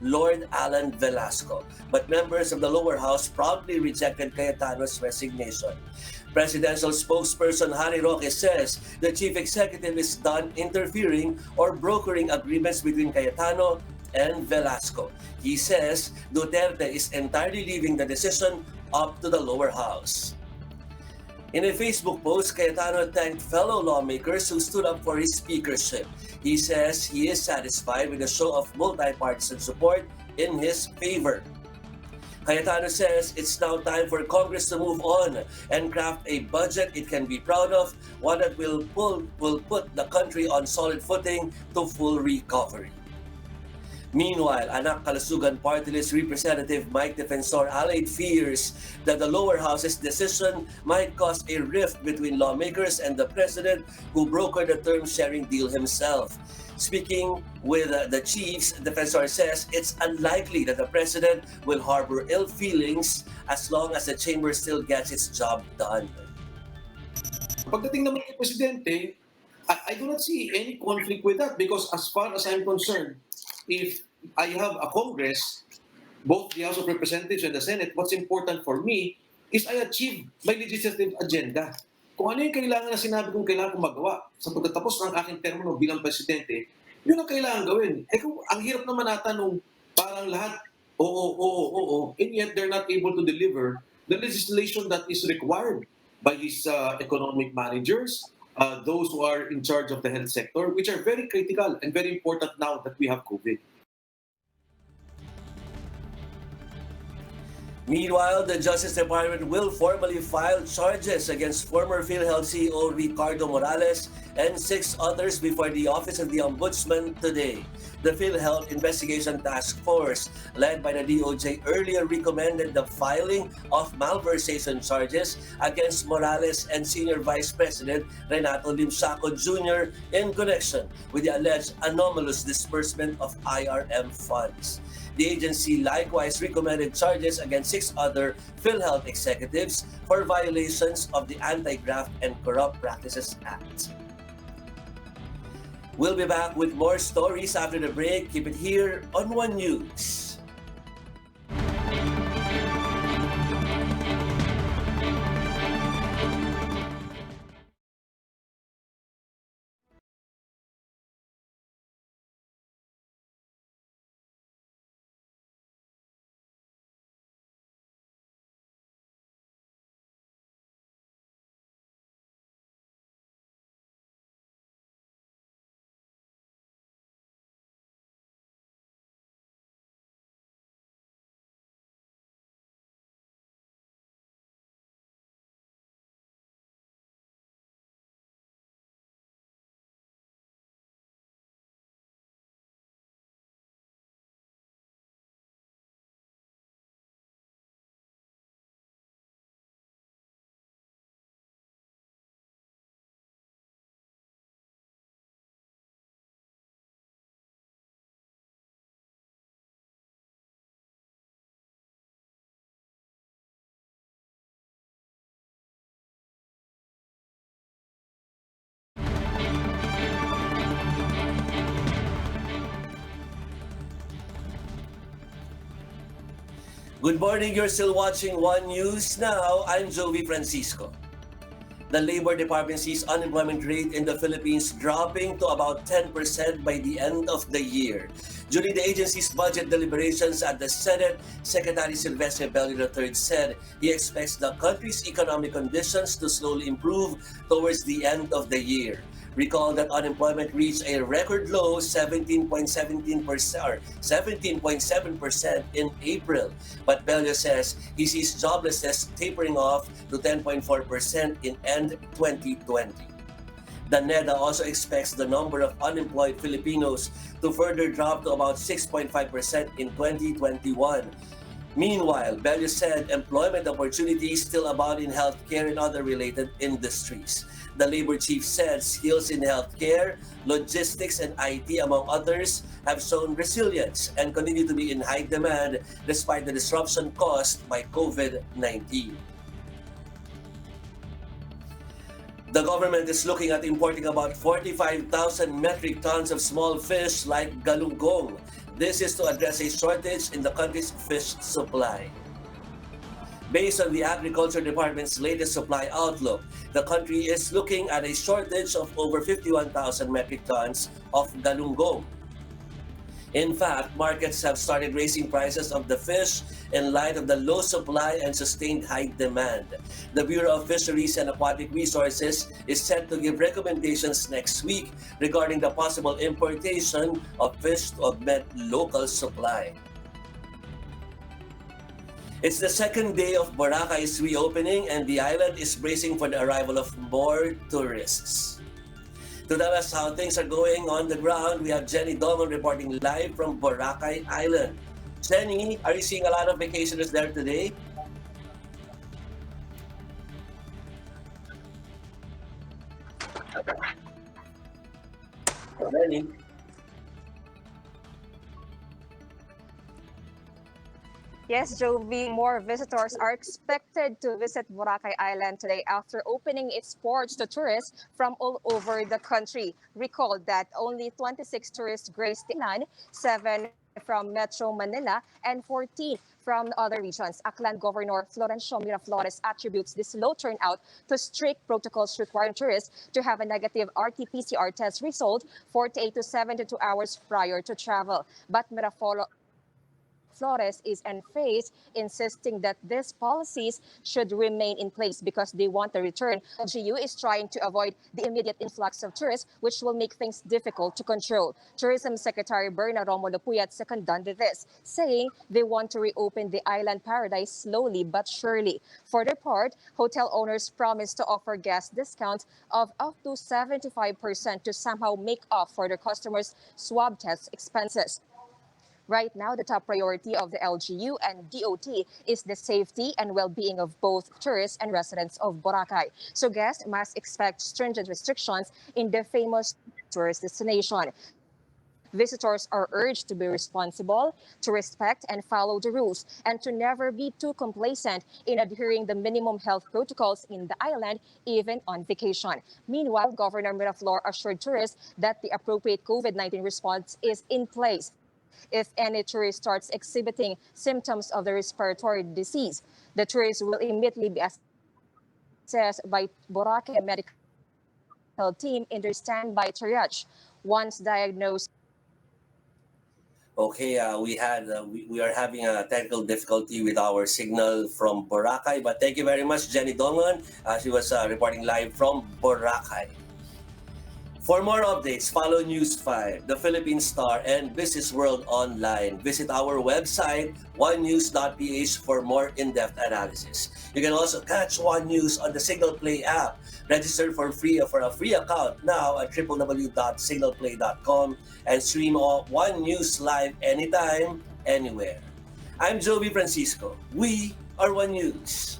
Lord Alan Velasco, but members of the lower house promptly rejected Cayetano's resignation. Presidential spokesperson Harry Roque says the chief executive is done interfering or brokering agreements between Cayetano and Velasco. He says Duterte is entirely leaving the decision up to the lower house. In a Facebook post, Cayetano thanked fellow lawmakers who stood up for his speakership. He says he is satisfied with the show of multi-partisan support in his favor. Cayetano says it's now time for Congress to move on and craft a budget it can be proud of, one that will put the country on solid footing to full recovery. Meanwhile, Anak Kalusugan Party List Representative Mike Defensor allayed fears that the lower house's decision might cause a rift between lawmakers and the president, who brokered the term-sharing deal himself. Speaking with the chiefs, Defensor says it's unlikely that the president will harbor ill feelings as long as the chamber still gets its job done. Pagdating naman kay Presidente, I do not see any conflict with that because as far as I'm concerned, if I have a Congress, both the House of Representatives and the Senate, what's important for me is I achieve my legislative agenda. Kung ano yung kailangan na sinabi kong kailangan kong magawa sa pagtatapos ng aking termino bilang Presidente, yun ang kailangan gawin. Eh kung ang hirap naman nata nung parang lahat, oo, and yet they're not able to deliver the legislation that is required by his economic managers, those who are in charge of the health sector, which are very critical and very important now that we have COVID. Meanwhile, the Justice Department will formally file charges against former Philhealth CEO Ricardo Morales and 6 others before the Office of the Ombudsman today. The Philhealth Investigation Task Force, led by the DOJ, earlier recommended the filing of malversation charges against Morales and Senior Vice President Renato Limsaco Jr. in connection with the alleged anomalous disbursement of IRM funds. The agency likewise recommended charges against 6 other Philhealth executives for violations of the Anti-Graft and Corrupt Practices Act. We'll be back with more stories after the break. Keep it here on One News. Good morning, you're still watching One News Now. I'm Joey Francisco. The Labor Department sees unemployment rate in the Philippines dropping to about 10% by the end of the year. During the agency's budget deliberations at the Senate, Secretary Silvestre Bello III said he expects the country's economic conditions to slowly improve towards the end of the year. Recall that unemployment reached a record low 17.7% in April. But Bello says he sees joblessness tapering off to 10.4% in end 2020. The NEDA also expects the number of unemployed Filipinos to further drop to about 6.5% in 2021. Meanwhile, Bello said employment opportunities still abound in healthcare and other related industries. The labor chief said skills in healthcare, logistics, and IT, among others, have shown resilience and continue to be in high demand despite the disruption caused by COVID-19. The government is looking at importing about 45,000 metric tons of small fish like galunggong. This is to address a shortage in the country's fish supply. Based on the Agriculture Department's latest supply outlook, the country is looking at a shortage of over 51,000 metric tons of galunggong. In fact, markets have started raising prices of the fish in light of the low supply and sustained high demand. The Bureau of Fisheries and Aquatic Resources is set to give recommendations next week regarding the possible importation of fish to augment local supply. It's the second day of Boracay's reopening and the island is bracing for the arrival of more tourists. To tell us how things are going on the ground, we have Jenny Dongon reporting live from Boracay Island. Jenny, are you seeing a lot of vacationers there today? Jenny? Yes, Jovi, more visitors are expected to visit Boracay Island today after opening its ports to tourists from all over the country. Recall that only 26 tourists graced the island, 7 from Metro Manila and 14 from other regions. Aklan Governor Florencio Miraflores attributes this low turnout to strict protocols requiring tourists to have a negative RT-PCR test result 48 to 72 hours prior to travel. But Flores is unfazed, insisting that these policies should remain in place because they want a return. LGU is trying to avoid the immediate influx of tourists, which will make things difficult to control. Tourism Secretary Berna Romulo Puyat seconded this, saying they want to reopen the island paradise slowly but surely. For their part, hotel owners promise to offer guest discounts of up to 75% to somehow make up for their customers' swab test expenses. Right now, the top priority of the LGU and DOT is the safety and well-being of both tourists and residents of Boracay. So guests must expect stringent restrictions in the famous tourist destination. Visitors are urged to be responsible, to respect and follow the rules, and to never be too complacent in adhering the minimum health protocols in the island, even on vacation. Meanwhile, Governor Miraflores assured tourists that the appropriate COVID-19 response is in place. If any tourist starts exhibiting symptoms of the respiratory disease, the tourist will immediately be assessed by Boracay medical team in their standby triage. Once diagnosed, Okay, we are having a technical difficulty with our signal from Boracay, but thank you very much, Jenny Dongon. She was reporting live from Boracay. For more updates, follow News 5, The Philippine Star, and Business World Online. Visit our website, onenews.ph, for more in-depth analysis. You can also catch One News on the Signal Play app. Register for a free account now at www.signalplay.com and stream One News live anytime, anywhere. I'm Jovi Francisco. We are One News.